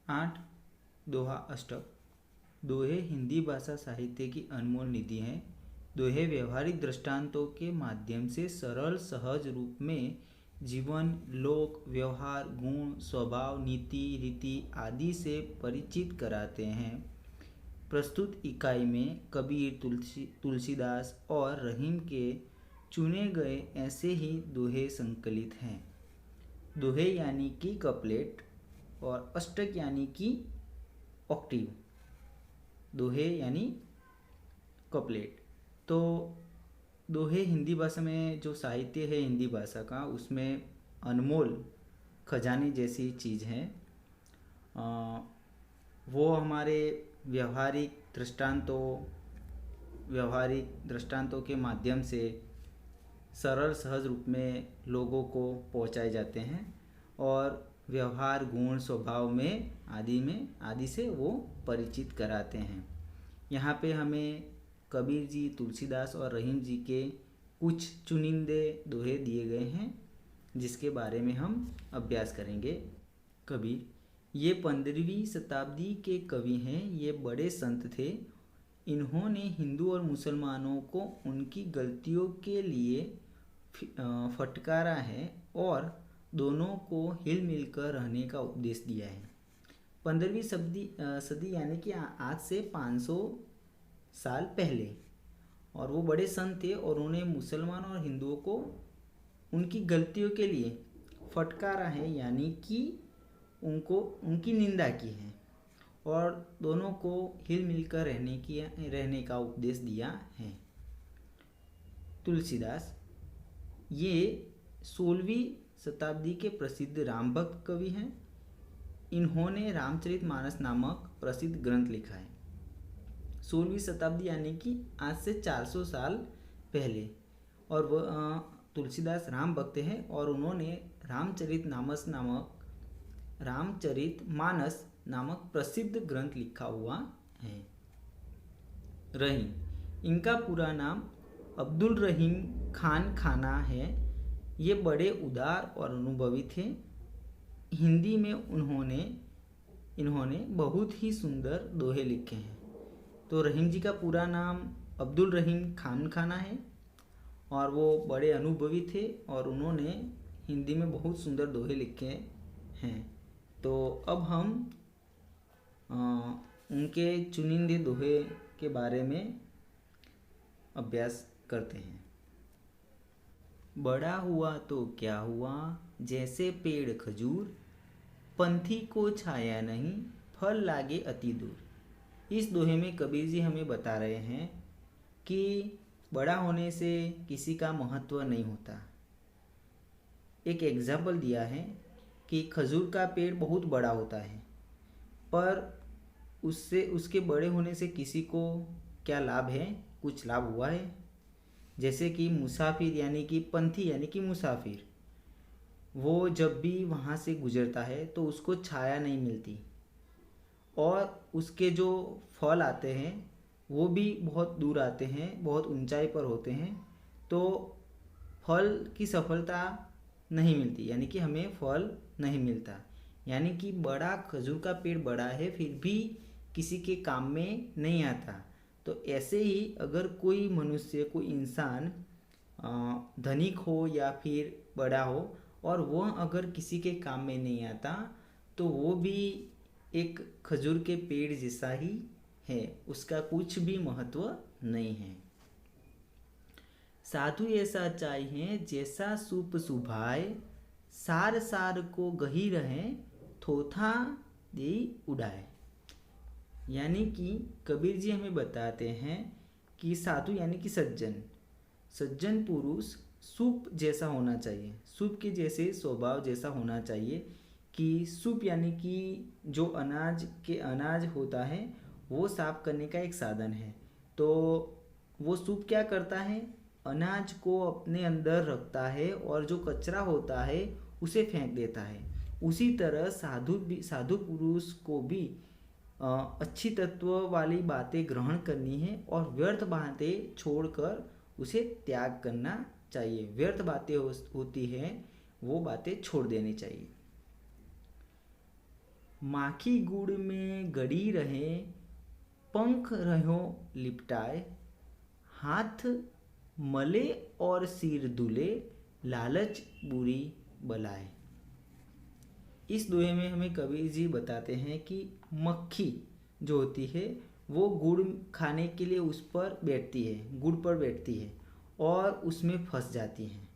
8. दोहा अष्टक। दोहे हिंदी भाषा साहित्य की अनमोल निधि हैं। दोहे व्यवहारिक दृष्टांतों के माध्यम से सरल सहज रूप में जीवन, लोक, व्यवहार, गुण, स्वभाव, नीति, रीति आदि से परिचित कराते हैं। प्रस्तुत इकाई में कबीर, तुलसीदास और रहीम के चुने गए ऐसे ही दोहे संकलित हैं। दोहे यानी कि कपलेट और अष्टक यानी कि ऑक्टिव। दोहे यानी कपलेट। तो दोहे हिंदी भाषा में जो साहित्य है हिंदी भाषा का, उसमें अनमोल खजाने जैसी चीज़ है। वो हमारे व्यवहारिक दृष्टांतों के माध्यम से सरल सहज रूप में लोगों को पहुंचाए जाते हैं और व्यवहार, गुण, स्वभाव में आदि से वो परिचित कराते हैं। यहाँ पे हमें कबीर जी, तुलसीदास और रहीम जी के कुछ चुनिंदे दोहे दिए गए हैं जिसके बारे में हम अभ्यास करेंगे। कबीर, ये 15वीं शताब्दी के कवि हैं। ये बड़े संत थे। इन्होंने हिंदू और मुसलमानों को उनकी गलतियों के लिए फटकारा है और दोनों को हिल मिलकर रहने का उपदेश दिया है। 15वीं सदी यानी कि आज से 500 साल पहले। और वो बड़े संत थे और उन्होंने मुसलमान और हिंदुओं को उनकी गलतियों के लिए फटकारा है, यानी कि उनकी निंदा की है और दोनों को हिल मिलकर रहने का उपदेश दिया है। तुलसीदास, ये 16वीं शताब्दी के प्रसिद्ध राम भक्त कवि हैं। इन्होंने रामचरितमानस नामक प्रसिद्ध ग्रंथ लिखा है। 16वीं शताब्दी यानी कि आज से 400 साल पहले। और वह तुलसीदास राम भक्त हैं और उन्होंने रामचरितमानस नामक प्रसिद्ध ग्रंथ लिखा हुआ है। रहीम, इनका पूरा नाम अब्दुल रहीम खान खाना है। ये बड़े उदार और अनुभवी थे। हिंदी में इन्होंने बहुत ही सुंदर दोहे लिखे हैं। तो रहीम जी का पूरा नाम अब्दुल रहीम खान खाना है और वो बड़े अनुभवी थे और उन्होंने हिंदी में बहुत सुंदर दोहे लिखे हैं। तो अब हम उनके चुनिंदे दोहे के बारे में अभ्यास करते हैं। बड़ा हुआ तो क्या हुआ, जैसे पेड़ खजूर, पंथी को छाया नहीं, फल लागे अति दूर। इस दोहे में कबीर जी हमें बता रहे हैं कि बड़ा होने से किसी का महत्व नहीं होता। एक एग्जाम्पल दिया है कि खजूर का पेड़ बहुत बड़ा होता है, पर उसके बड़े होने से किसी को क्या लाभ है? कुछ लाभ हुआ है। जैसे कि मुसाफिर यानी कि पंथी यानी कि मुसाफिर, वो जब भी वहाँ से गुजरता है तो उसको छाया नहीं मिलती और उसके जो फल आते हैं वो भी बहुत दूर आते हैं, बहुत ऊंचाई पर होते हैं, तो फल की सफलता नहीं मिलती, यानी कि हमें फल नहीं मिलता। यानी कि बड़ा खजूर का पेड़ बड़ा है फिर भी किसी के काम में नहीं आता। तो ऐसे ही अगर कोई मनुष्य, कोई इंसान धनिक हो या फिर बड़ा हो और वह अगर किसी के काम में नहीं आता तो वो भी एक खजूर के पेड़ जैसा ही है, उसका कुछ भी महत्व नहीं है। साधु ऐसा चाहिए जैसा सूप सुभाए, सार सार को गही रहे, थोथा दे उड़ाए। यानी कि कबीर जी हमें बताते हैं कि साधु यानी कि सज्जन पुरुष सूप जैसा होना चाहिए, सूप के जैसे स्वभाव जैसा होना चाहिए। कि सूप यानी कि जो अनाज होता है वो साफ करने का एक साधन है। तो वो सूप क्या करता है? अनाज को अपने अंदर रखता है और जो कचरा होता है उसे फेंक देता है। उसी तरह साधु पुरुष को भी अच्छी तत्व वाली बातें ग्रहण करनी है और व्यर्थ बातें छोड़कर उसे त्याग करना चाहिए। व्यर्थ बातें होती हैं वो बातें छोड़ देनी चाहिए। माखी गुड़ में गड़ी रहे, पंख रहो लिपटाए, हाथ मले और सिर दुले, लालच बुरी बलाए। इस दोहे में हमें कबीर जी बताते हैं कि मक्खी जो होती है वो गुड़ खाने के लिए उस पर बैठती है, गुड़ पर बैठती है और उसमें फंस जाती हैं।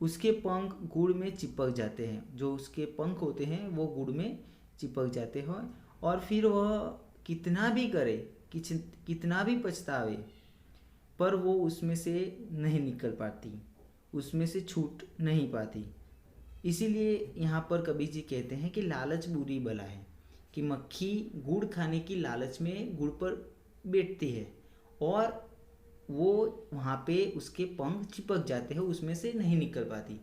उसके पंख गुड़ में चिपक जाते हैं, जो उसके पंख होते हैं वो गुड़ में चिपक जाते हैं और फिर वह कितना भी करे, कितना भी पछतावे, पर वो उसमें से नहीं निकल पाती, उसमें से छूट नहीं पाती। इसीलिए यहाँ पर कबीर जी कहते हैं कि लालच बुरी बला है, कि मक्खी गुड़ खाने की लालच में गुड़ पर बैठती है और वो वहाँ पे उसके पंख चिपक जाते हैं, उसमें से नहीं निकल पाती।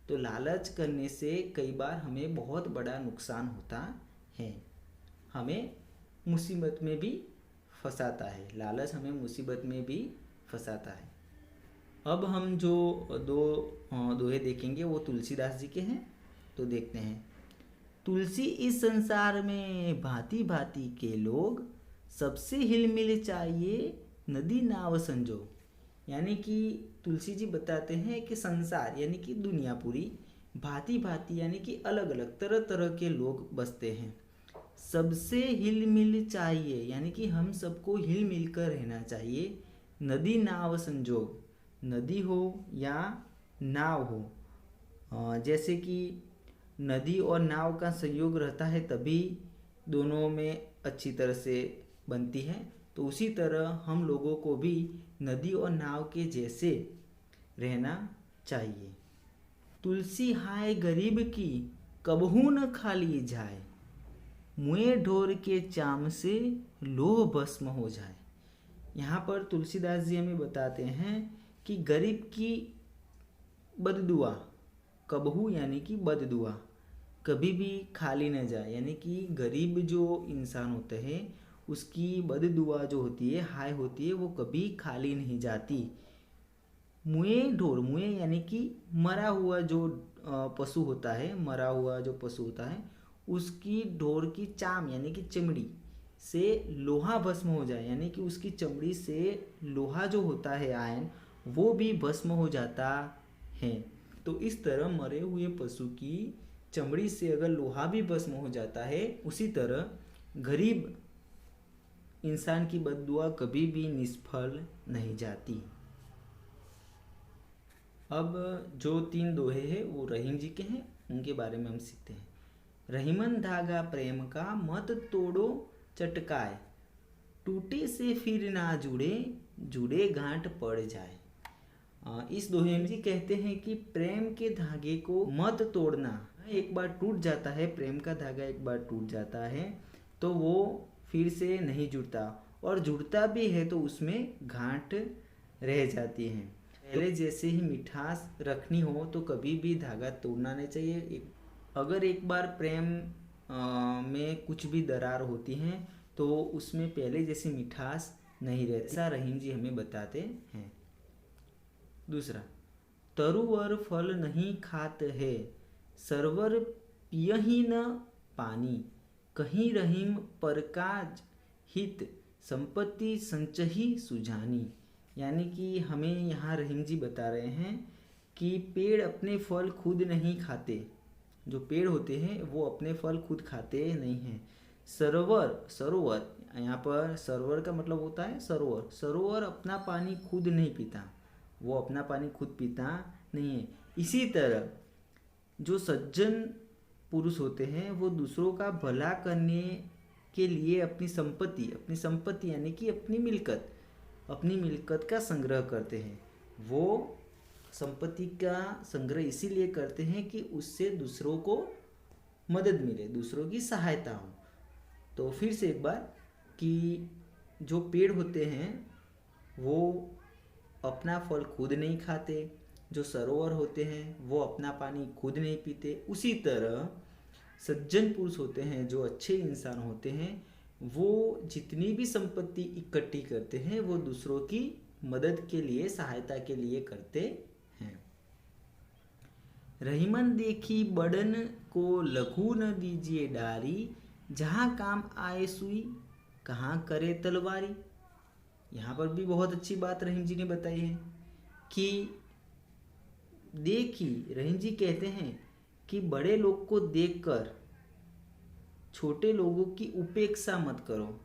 तो लालच करने से कई बार हमें बहुत बड़ा नुकसान होता है, हमें मुसीबत में भी फंसाता है, लालच हमें मुसीबत में भी फंसाता है। अब हम जो दो दोहे देखेंगे वो तुलसीदास जी के हैं, तो देखते हैं। तुलसी इस संसार में भांति भांति के लोग, सबसे हिलमिल चाहिए नदी नाव संजोग। यानी कि तुलसी जी बताते हैं कि संसार यानी कि दुनिया पूरी भांति भांति यानी कि अलग अलग तरह तरह के लोग बसते हैं। सबसे हिलमिल चाहिए यानी कि हम सबको हिल मिल कर रहना चाहिए। नदी नाव संजोग, नदी हो या नाव हो, जैसे कि नदी और नाव का संयोग रहता है तभी दोनों में अच्छी तरह से बनती है, तो उसी तरह हम लोगों को भी नदी और नाव के जैसे रहना चाहिए। तुलसी हाय गरीब की कबहू न खाली जाए, मुए ढोर के चाम से लोह भस्म हो जाए। यहाँ पर तुलसीदास जी हमें बताते हैं कि गरीब की बददुआ, कबहू यानी कि बददुआ, कभी भी खाली न जाए, यानी कि गरीब जो इंसान होते हैं उसकी बददुआ जो होती है, हाय होती है, वो कभी खाली नहीं जाती। मुए ढोर, मुए यानी कि मरा हुआ जो पशु होता है, मरा हुआ जो पशु होता है उसकी ढोर की चाम यानी कि चमड़ी से लोहा भस्म हो जाए, यानी कि उसकी चमड़ी से लोहा जो होता है आयन वो भी भस्म हो जाता है। तो इस तरह मरे हुए पशु की चमड़ी से अगर लोहा भी भस्म हो जाता है, उसी तरह गरीब इंसान की बद्दुआ कभी भी निष्फल नहीं जाती। अब जो 3 दोहे हैं वो रहीम जी के हैं, उनके बारे में हम सीखते हैं। रहीमन धागा प्रेम का मत तोड़ो चटकाए, टूटे से फिर ना जुड़े, जुड़े गांठ पड़ जाए। इस दोहे में जी कहते हैं कि प्रेम के धागे को मत तोड़ना। एक बार टूट जाता है, प्रेम का धागा एक बार टूट जाता है तो वो फिर से नहीं जुड़ता, और जुड़ता भी है तो उसमें गांठ रह जाती है। पहले जैसे ही मिठास रखनी हो तो कभी भी धागा तोड़ना नहीं चाहिए। अगर एक बार प्रेम में कुछ भी दरार होती है तो उसमें पहले जैसी मिठास नहीं रहती, ऐसा रहीम जी हमें बताते हैं। दूसरा, तरुवर फल नहीं खात है, सरवर पियही न पानी, कहीं रहीम परकाज हित, संपत्ति संचही सुजानी। यानी कि हमें यहाँ रहीम जी बता रहे हैं कि पेड़ अपने फल खुद नहीं खाते, जो पेड़ होते हैं वो अपने फल खुद खाते नहीं हैं। सरोवर यहाँ पर सरोवर का मतलब होता है सरोवर, सरोवर अपना पानी खुद नहीं पीता, वो अपना पानी खुद पीता नहीं है। इसी तरह जो सज्जन पुरुष होते हैं वो दूसरों का भला करने के लिए अपनी संपत्ति यानी कि अपनी मिल्कत का संग्रह करते हैं। वो संपत्ति का संग्रह इसीलिए करते हैं कि उससे दूसरों को मदद मिले, दूसरों की सहायता हो। तो फिर से एक बार कि जो पेड़ होते हैं वो अपना फल खुद नहीं खाते, जो सरोवर होते हैं वो अपना पानी खुद नहीं पीते, उसी तरह सज्जन पुरुष होते हैं, जो अच्छे इंसान होते हैं, वो जितनी भी संपत्ति इकट्ठी करते हैं वो दूसरों की मदद के लिए, सहायता के लिए करते हैं। रहीमन देखी बड़न को लघु न दीजिए डारी, जहाँ काम आए सुई, कहाँ करे तलवारी। यहाँ पर भी बहुत अच्छी बात रहीम जी ने बताई है कि देखिए, रहीम जी कहते हैं कि बड़े लोग को देखकर छोटे लोगों की उपेक्षा मत करो।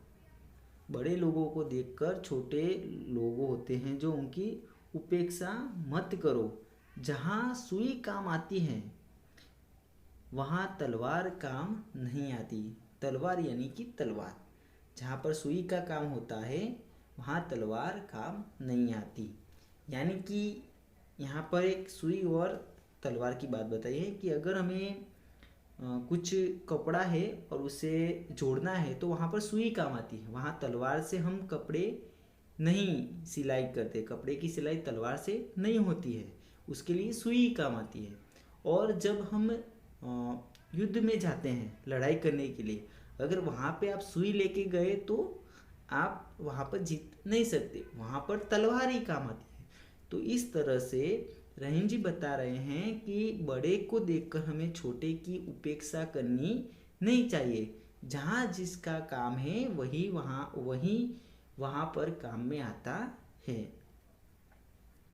बड़े लोगों को देखकर छोटे लोग होते हैं जो उनकी उपेक्षा मत करो। जहाँ सुई काम आती है वहाँ तलवार काम नहीं आती। तलवार यानी कि तलवार, जहाँ पर सुई का काम होता है वहाँ तलवार काम नहीं आती। यानी कि यहाँ पर एक सुई और तलवार की बात बताई है कि अगर हमें कुछ कपड़ा है और उसे जोड़ना है तो वहाँ पर सुई काम आती है। वहाँ तलवार से हम कपड़े नहीं सिलाई करते, कपड़े की सिलाई तलवार से नहीं होती है, उसके लिए सुई काम आती है। और जब हम युद्ध में जाते हैं लड़ाई करने के लिए, अगर वहाँ पे आप सुई लेके गए तो आप वहाँ पर जीत नहीं सकते, वहाँ पर तलवार ही काम आती है। तो इस तरह से रहीम जी बता रहे हैं कि बड़े को देखकर हमें छोटे की उपेक्षा करनी नहीं चाहिए। जहाँ जिसका काम है वही वहाँ पर काम में आता है।